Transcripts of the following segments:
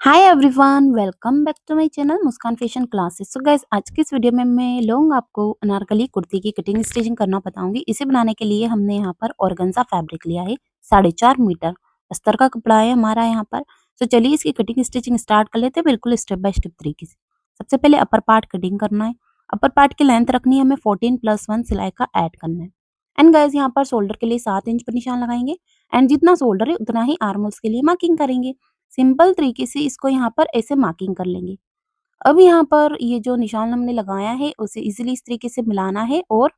Hi everyone, welcome back to my channel Muskan fashion classes. So guys, आज की इस video में मैं लोग आपको अनारकली कुर्ती की कटिंग स्टिचिंग करना बताऊंगी। इसे बनाने के लिए हमने यहाँ पर ऑर्गेन्जा फैब्रिक लिया है 4.5 मीटर अस्तर का कपड़ा है हमारा यहाँ पर। तो चलिए इसकी कटिंग स्टिचिंग स्टार्ट कर लेते हैं बिल्कुल स्टेप बाय स्टेप तरीके से। सबसे पहले अपर पार्ट कटिंग करना है। अपर पार्ट की लेंथ रखनी है हमें 14+1 सिलाई का ऐड करना है। एंड गाइस यहाँ पर शोल्डर के लिए 7 इंच पर निशान लगाएंगे। एंड जितना शोल्डर है उतना ही आर्मोल्स के लिए मार्किंग करेंगे। सिंपल तरीके से इसको यहाँ पर ऐसे मार्किंग कर लेंगे। अब यहाँ पर ये जो निशान हमने लगाया है उसे इजीली इस तरीके से मिलाना है और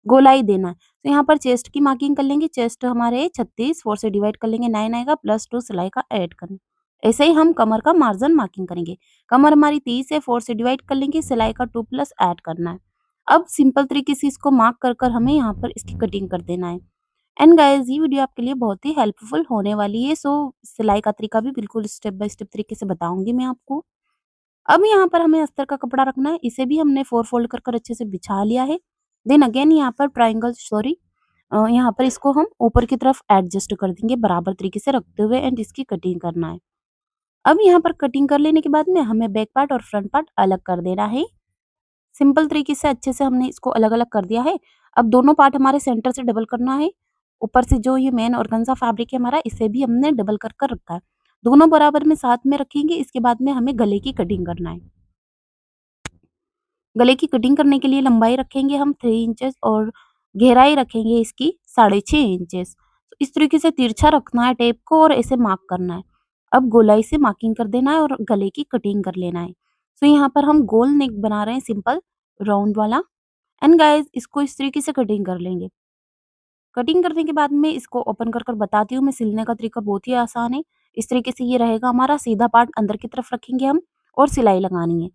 गोलाई देना है। तो यहाँ पर चेस्ट की मार्किंग कर लेंगे। चेस्ट हमारे 36 4 से डिवाइड कर लेंगे, 9 आएगा, +2 सिलाई का ऐड करना। ऐसे ही हम कमर का मार्जिन मार्किंग करेंगे। कमर हमारी 30 है, 4 से डिवाइड कर लेंगे, सिलाई का 2 प्लस ऐड करना है। अब सिंपल तरीके से इसको मार्क कर कर हमें यहाँ पर इसकी कटिंग कर देना है। एंड गाइस ये वीडियो आपके लिए बहुत ही हेल्पफुल होने वाली है। सो सिलाई का तरीका भी बिल्कुल स्टेप बाय स्टेप तरीके से बताऊंगी मैं आपको। अब यहाँ पर हमें अस्तर का कपड़ा रखना है। इसे भी हमने 4 फोल्ड कर कर अच्छे से बिछा लिया है। देन अगेन यहाँ पर ट्राइंगल सॉरी यहाँ पर इसको हम ऊपर की तरफ एडजस्ट कर देंगे बराबर तरीके से रखते हुए। एंड इसकी कटिंग करना है। अब यहाँ पर कटिंग कर लेने के बाद में हमें बैक पार्ट और फ्रंट पार्ट अलग कर देना है। सिंपल तरीके से अच्छे से हमने इसको अलग-अलग कर दिया है। अब दोनों पार्ट हमारे सेंटर से डबल करना है। ऊपर से जो ये मेन ऑर्गेन्जा फैब्रिक है हमारा, इसे भी हमने डबल कर कर रखा है। दोनों बराबर में साथ में रखेंगे। इसके बाद में हमें गले की कटिंग करना है। गले की कटिंग करने के लिए लंबाई रखेंगे हम 3 इंचेस और गहराई रखेंगे इसकी 6.5 इंचेस। तो इस तरीके से तिरछा रखना है टेप को और ऐसे मार्क करना है। अब गोलाई से मार्किंग कर देना है और गले की कटिंग कर लेना है। तो यहाँ पर हम गोल नेक बना रहे हैं, सिंपल राउंड वाला। एंड गाइस इसको इस तरीके से कटिंग कर लेंगे। कटिंग करने के बाद में इसको ओपन कर कर बताती हूँ मैं। सिलने का तरीका बहुत ही आसान है। इस तरीके से ये रहेगा हमारा। सीधा पार्ट अंदर की तरफ रखेंगे हम और सिलाई लगानी है।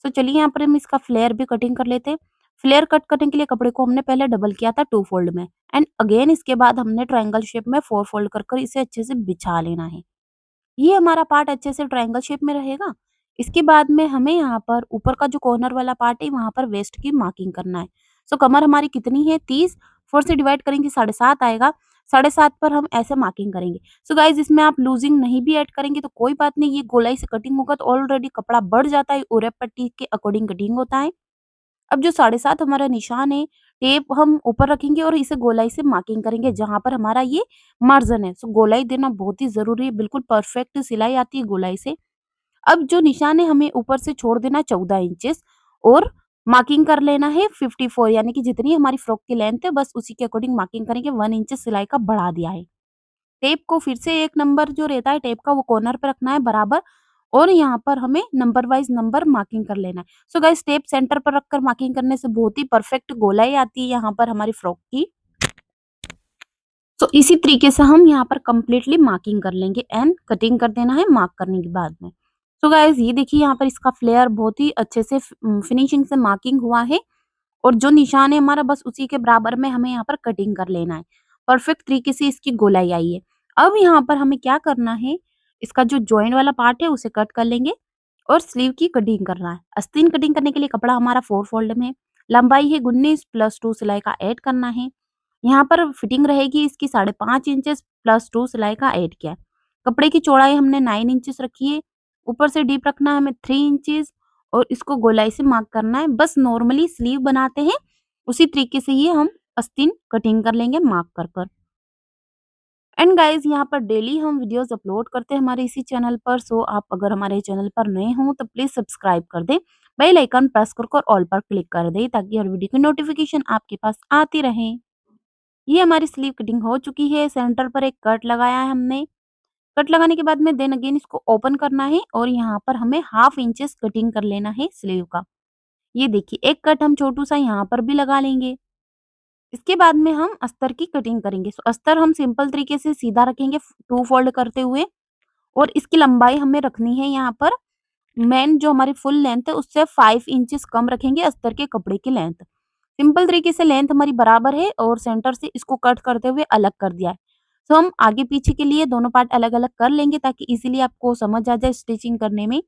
तो चलिए यहाँ पर हम इसका फ्लेयर भी कटिंग कर लेते हैं। फ्लेयर कट करने के लिए कपड़े को हमने पहले डबल किया था 2 फोल्ड में। एंड अगेन इसके बाद हमने ट्रायंगल शेप में 4 फोल्ड कर कर इसे अच्छे से बिछा लेना है। ये हमारा पार्ट अच्छे से ट्रायंगल शेप में रहेगा। इसके बाद में हमें यहाँ पर ऊपर का जो कॉर्नर वाला पार्ट है वहाँ पर वेस्ट की मार्किंग करना है। सो कमर हमारी कितनी है 30, 4 से डिवाइड करेंगे 7.5 आएगा। 7.5 पर हम ऐसे मार्किंग करेंगे। सो गाइस इसमें आप लूजिंग नहीं भी ऐड करेंगे तो कोई बात नहीं। ये गोलाई से कटिंग होगा तो ऑलरेडी कपड़ा बढ़ जाता है। उरे पट्टी के अकॉर्डिंग कटिंग होता है। अब जो 7.5 हमारा निशान है, टेप हम ऊपर रखेंगे और इसे गोलाई से मार्किंग करेंगे जहाँ पर हमारा ये मार्जिन है। सो गोलाई देना बहुत ही ज़रूरी है। बिल्कुल परफेक्ट सिलाई आती है गोलाई से। अब जो निशान है हमें ऊपर से छोड़ देना 14 इंचेस और मार्किंग कर लेना है 54, यानी कि जितनी हमारी फ्रॉक की लेंथ है बस उसी के अकॉर्डिंग मार्किंग करेंगे। 1 इंच सिलाई का बढ़ा दिया है। टेप को फिर से 1 नंबर जो रहता है टेप का वो कॉर्नर पे रखना है बराबर और यहाँ पर हमें नंबर वाइज़ नंबर मार्किंग कर लेना है। सो गाइस टेप सेंटर पर रखकर मार्किंग करने से बहुत ही परफेक्ट गोलाई आती है यहाँ पर हमारी फ्रॉक की। तो इसी तरीके से हम यहाँ पर कंप्लीटली मार्किंग कर लेंगे एंड कटिंग कर देना है मार्क करने के बाद में। सो गाइस ये देखिए यहाँ पर इसका फ्लेयर बहुत ही अच्छे से फिनिशिंग से मार्किंग हुआ है और जो निशान है हमारा बस उसी के बराबर में हमें यहाँ पर कटिंग कर लेना है। परफेक्ट तरीके से इसकी गोलाई आई है। अब यहाँ पर हमें क्या करना है, इसका जो जॉइंट वाला पार्ट है उसे कट कर लेंगे और स्लीव की कटिंग करना है। आस्तीन कटिंग करने के लिए कपड़ा हमारा 4 फोल्ड में, लंबाई है 19 +2 सिलाई का ऐड करना है। यहाँ पर फिटिंग रहेगी इसकी 5.5 इंचेस +2 सिलाई का ऐड किया है। कपड़े की चौड़ाई हमने 9 इंचेस रखी है। ऊपर से डीप रखना है हमें 3 इंचेस और इसको गोलाई से मार्क करना है। बस नॉर्मली स्लीव बनाते हैं उसी तरीके से ये हम आस्तीन कटिंग कर लेंगे मार्क कर कर। एंड गाइस यहाँ पर डेली हम वीडियोस अपलोड करते हैं हमारे इसी चैनल पर। सो आप अगर हमारे चैनल पर नए हो तो प्लीज सब्सक्राइब कर दें। बेल आइकन प्रेस कर कर ऑल पर क्लिक कर दें ताकि हर वीडियो की नोटिफिकेशन आपके पास आती रहे। ये हमारी स्लीव कटिंग हो चुकी है। सेंटर पर एक कट लगाया है हमने। कट लगाने के बाद में देन अगेन इसको ओपन करना है और यहाँ पर हमें हाफ इंचेस कटिंग कर लेना है स्लीव का। ये देखिए एक कट हम छोटू सा यहाँ पर भी लगा लेंगे। इसके बाद में हम अस्तर की कटिंग करेंगे। सो अस्तर हम सिंपल तरीके से सीधा रखेंगे 2 फोल्ड करते हुए और इसकी लंबाई हमें रखनी है यहाँ पर मेन जो हमारी फुल लेंथ है उससे 5 इंचेस कम रखेंगे अस्तर के कपड़े की लेंथ। सिंपल तरीके से लेंथ हमारी बराबर है और सेंटर से इसको कट करते हुए अलग कर दिया है। तो हम आगे पीछे के लिए दोनों पार्ट अलग-अलग कर लेंगे ताकि इजीली आपको समझ आ जाए स्टिचिंग करने में।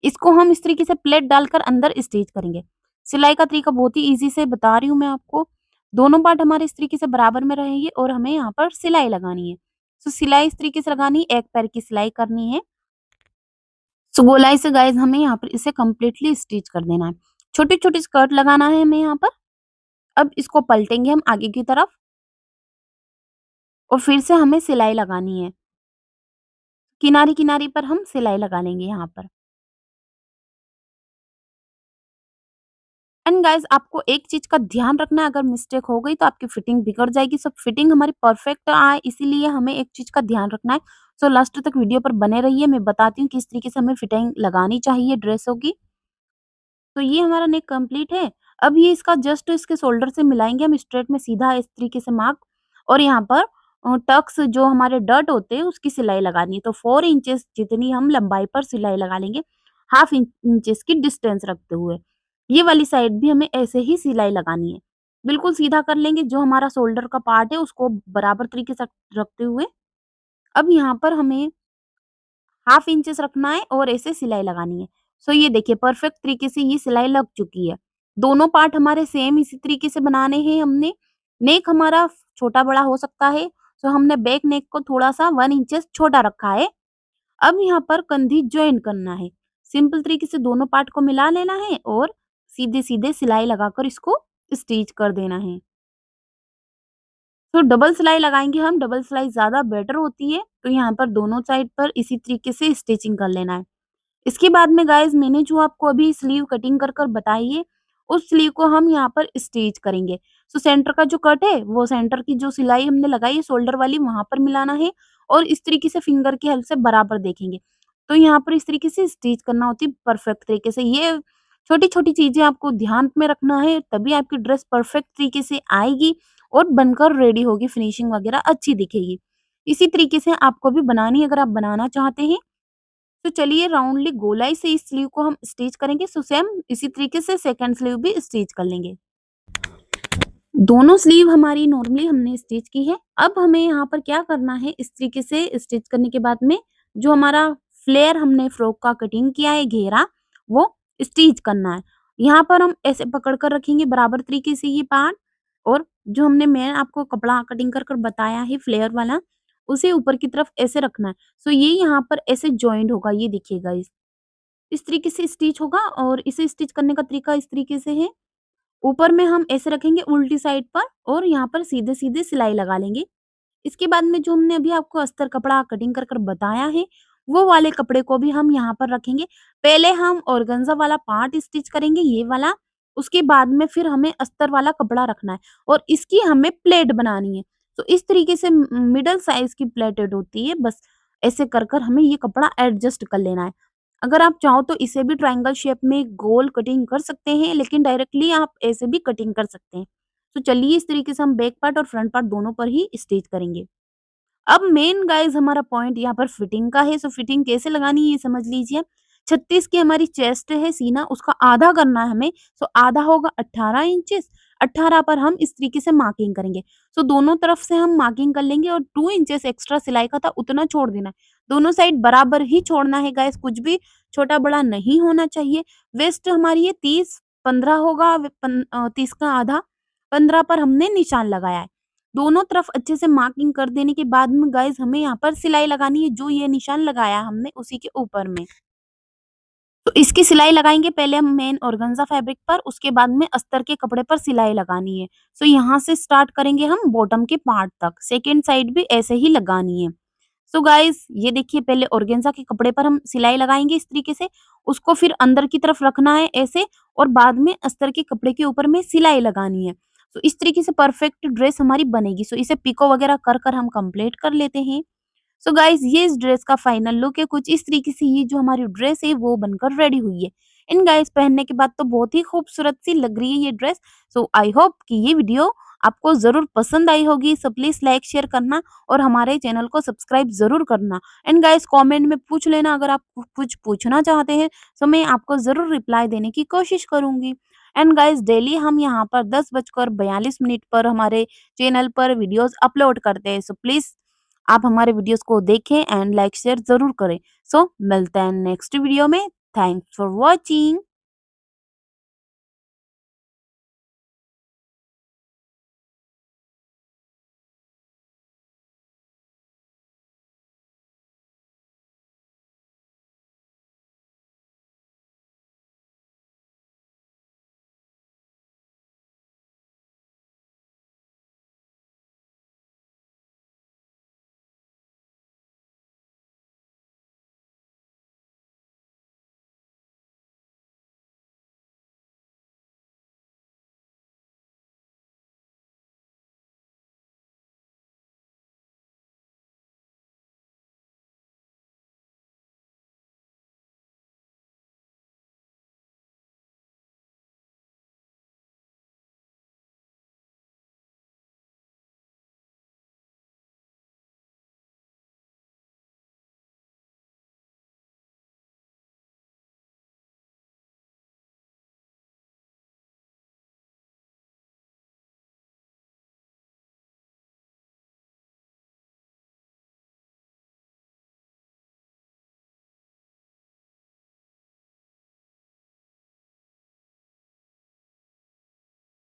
इसको हम इस तरीके से प्लेट डालकर अंदर स्टिच करेंगे। सिलाई का तरीका बहुत ही ईज़ी से बता रही हूँ मैं आपको। दोनों पार्ट हमारे इस तरीके से बराबर में रहेंगे और हमें यहाँ पर सिलाई लगानी है। तो सिलाई इस तरीके से लगानी है, एक पैर की सिलाई करनी है। सो गोलाई से गाइस हमें यहाँ पर इसे कंप्लीटली स्टिच कर देना है। छोटी-छोटी स्कर्ट लगाना है हमें यहाँ पर। अब इसको पलटेंगे हम आगे की तरफ और फिर से हमें सिलाई लगानी है। किनारी-किनारी पर हम सिलाई लगा लेंगे यहाँ पर। एंड गाइस आपको एक चीज़ का ध्यान रखना है, अगर मिस्टेक हो गई तो आपकी फिटिंग बिगड़ जाएगी। सब फिटिंग हमारी परफेक्ट आए इसीलिए हमें एक चीज़ का ध्यान रखना है। सो लास्ट तक वीडियो पर बने रहिए, मैं बताती हूँ किस तरीके से हमें फिटिंग लगानी चाहिए ड्रेसों की। तो ये हमारा नेक कंप्लीट है। अब ये इसका जस्ट इसके शोल्डर से मिलाएँगे हम स्ट्रेट में सीधा इस तरीके से मार्क, और यहाँ पर टक्स जो हमारे डर्ट होते हैं उसकी सिलाई लगानी है। तो 4 इंचेस जितनी हम लंबाई पर सिलाई लगा लेंगे, हाफ इंचेस की डिस्टेंस रखते हुए। ये वाली साइड भी हमें ऐसे ही सिलाई लगानी है। बिल्कुल सीधा कर लेंगे, जो हमारा शोल्डर का पार्ट है उसको बराबर तरीके से रखते हुए। अब यहाँ पर हमें हाफ इंचेस रखना है और ऐसे सिलाई लगानी है। सो ये देखिए परफेक्ट तरीके से ये सिलाई लग चुकी है। दोनों पार्ट हमारे सेम इसी तरीके से बनाने हैं हमने। नेक हमारा छोटा-बड़ा हो सकता है, सो हमने बैक नेक को थोड़ा-सा 1 इंचेस छोटा रखा है। अब यहाँ पर कंधी जॉइन करना है। सिंपल तरीके से दोनों पार्ट को मिला लेना है और सीधे-सीधे सिलाई लगाकर इसको स्टिच कर देना है। तो डबल सिलाई लगाएँगे हम, डबल सिलाई ज़्यादा बेटर होती है, तो यहाँ पर दोनों साइड पर इसी तरीके से स्टिचिंग कर लेना है। इसके बाद में गाइस मैंने जो आपको अभी स्लीव कटिंग कर कर बताई है, उस स्लीव को हम यहाँ पर स्टिच करेंगे। सो सेंटर का जो कट है, वो सेंटर की जो सिलाई हमने लगाई है शोल्डर वाली वहाँ पर मिलाना है और इस तरीके से फिंगर की हेल्प से बराबर देखेंगे। तो यहाँ पर इस तरीके से स्टिच करना होती है परफेक्ट तरीके से। ये छोटी-छोटी चीज़ें आपको ध्यान में रखना है, तभी आपकी ड्रेस परफेक्ट तरीके से आएगी और बनकर रेडी होगी, फिनिशिंग वगैरह अच्छी दिखेगी। इसी तरीके से आपको भी बनानी है, अगर आप बनाना चाहते हैं। तो चलिए राउंडली गोलाई से इस स्लीव को हम स्टिच करेंगे। सो सेम इसी तरीके से सेकंड स्लीव भी स्टिच कर लेंगे। दोनों स्लीव हमारी नॉर्मली हमने स्टिच की है। अब हमें यहाँ पर क्या करना है, इस तरीके से स्टिच करने के बाद में जो हमारा फ्लेयर हमने फ्रॉक का कटिंग किया है घेरा, वो स्टिच करना है। यहाँ पर हम ऐसे पकड़ कर रखेंगे बराबर तरीके से ये पार्ट, और जो हमने मैं आपको कपड़ा कटिंग कर कर बताया है फ्लेयर वाला, उसे ऊपर की तरफ ऐसे रखना है। सो ये यहाँ पर ऐसे जॉइंट होगा, ये देखिएगा इस तरीके से स्टिच होगा, और इसे स्टिच करने का तरीका इस तरीके से है। ऊपर में हम ऐसे रखेंगे उल्टी साइड पर और यहाँ पर सीधे-सीधे सिलाई लगा लेंगे। इसके बाद में जो हमने अभी आपको अस्तर कपड़ा कटिंग कर कर बताया है, वो वाले कपड़े को भी हम यहाँ पर रखेंगे। पहले हम ऑर्गेन्जा वाला पार्ट स्टिच करेंगे ये वाला, उसके बाद में फिर हमें अस्तर वाला कपड़ा रखना है और इसकी हमें प्लेट बनानी है। तो इस तरीके से मिडल साइज़ की प्लेटेड होती है, बस ऐसे कर कर हमें ये कपड़ा एडजस्ट कर लेना है। अगर आप चाहो तो इसे भी ट्रायंगल शेप में गोल कटिंग कर सकते हैं, लेकिन डायरेक्टली आप ऐसे भी कटिंग कर सकते हैं। तो चलिए इस तरीके से हम बैक पार्ट और फ्रंट पार्ट दोनों पर ही स्टिच करेंगे। अब मेन गाइस हमारा पॉइंट यहाँ पर फिटिंग का है। सो फिटिंग कैसे लगानी है ये समझ लीजिए। 36 की हमारी चेस्ट है सीना, उसका आधा करना है हमें। सो आधा होगा 18 इंचेस। 18 पर हम इस तरीके से मार्किंग करेंगे। सो दोनों तरफ से हम मार्किंग कर लेंगे और 2 इंचेस एक्स्ट्रा सिलाई का था उतना छोड़ देना है। दोनों साइड बराबर ही छोड़ना है गाइस, कुछ भी छोटा बड़ा नहीं होना चाहिए। वेस्ट हमारी ये 30 15 होगा, 30 का आधा 15 पर हमने निशान लगाया है। दोनों तरफ अच्छे से मार्किंग कर देने के बाद में गाइस हमें यहाँ पर सिलाई लगानी है, जो ये निशान लगाया हमने उसी के ऊपर में। तो इसकी सिलाई लगाएँगे पहले हम मेन ऑर्गेन्जा फैब्रिक पर, उसके बाद में अस्तर के कपड़े पर सिलाई लगानी है। सो यहाँ से स्टार्ट करेंगे हम बॉटम के पार्ट तक, सेकंड साइड भी ऐसे ही लगानी है। सो गाइस ये देखिए पहले ऑर्गेन्जा के कपड़े पर हम सिलाई लगाएँगे इस तरीके से, उसको फिर अंदर की तरफ रखना है ऐसे, और बाद में अस्तर के कपड़े के ऊपर में सिलाई लगानी है। तो इस तरीके से परफेक्ट ड्रेस हमारी बनेगी। सो इसे पिको वगैरह कर कर हम कंप्लीट कर लेते हैं। सो गाइस ये इस ड्रेस का फाइनल लुक है। कुछ इस तरीके से ये जो हमारी ड्रेस है वो बनकर रेडी हुई है। इन गाइस पहनने के बाद तो बहुत ही खूबसूरत सी लग रही है ये ड्रेस। सो आई होप कि ये वीडियो आपको ज़रूर पसंद आई होगी। सो प्लीज़ लाइक शेयर करना और हमारे चैनल को सब्सक्राइब ज़रूर करना। एंड गाइस कमेंट में पूछ लेना, अगर आप कुछ पूछना चाहते हैं तो मैं आपको ज़रूर रिप्लाई देने की कोशिश करूँगी। एंड गाइस डेली हम यहाँ पर 10:42 पर हमारे चैनल पर वीडियोज़ अपलोड करते हैं। सो प्लीज़ आप हमारे वीडियोस को देखें एंड लाइक शेयर ज़रूर करें। सो मिलते हैं नेक्स्ट वीडियो में। Thanks for watching.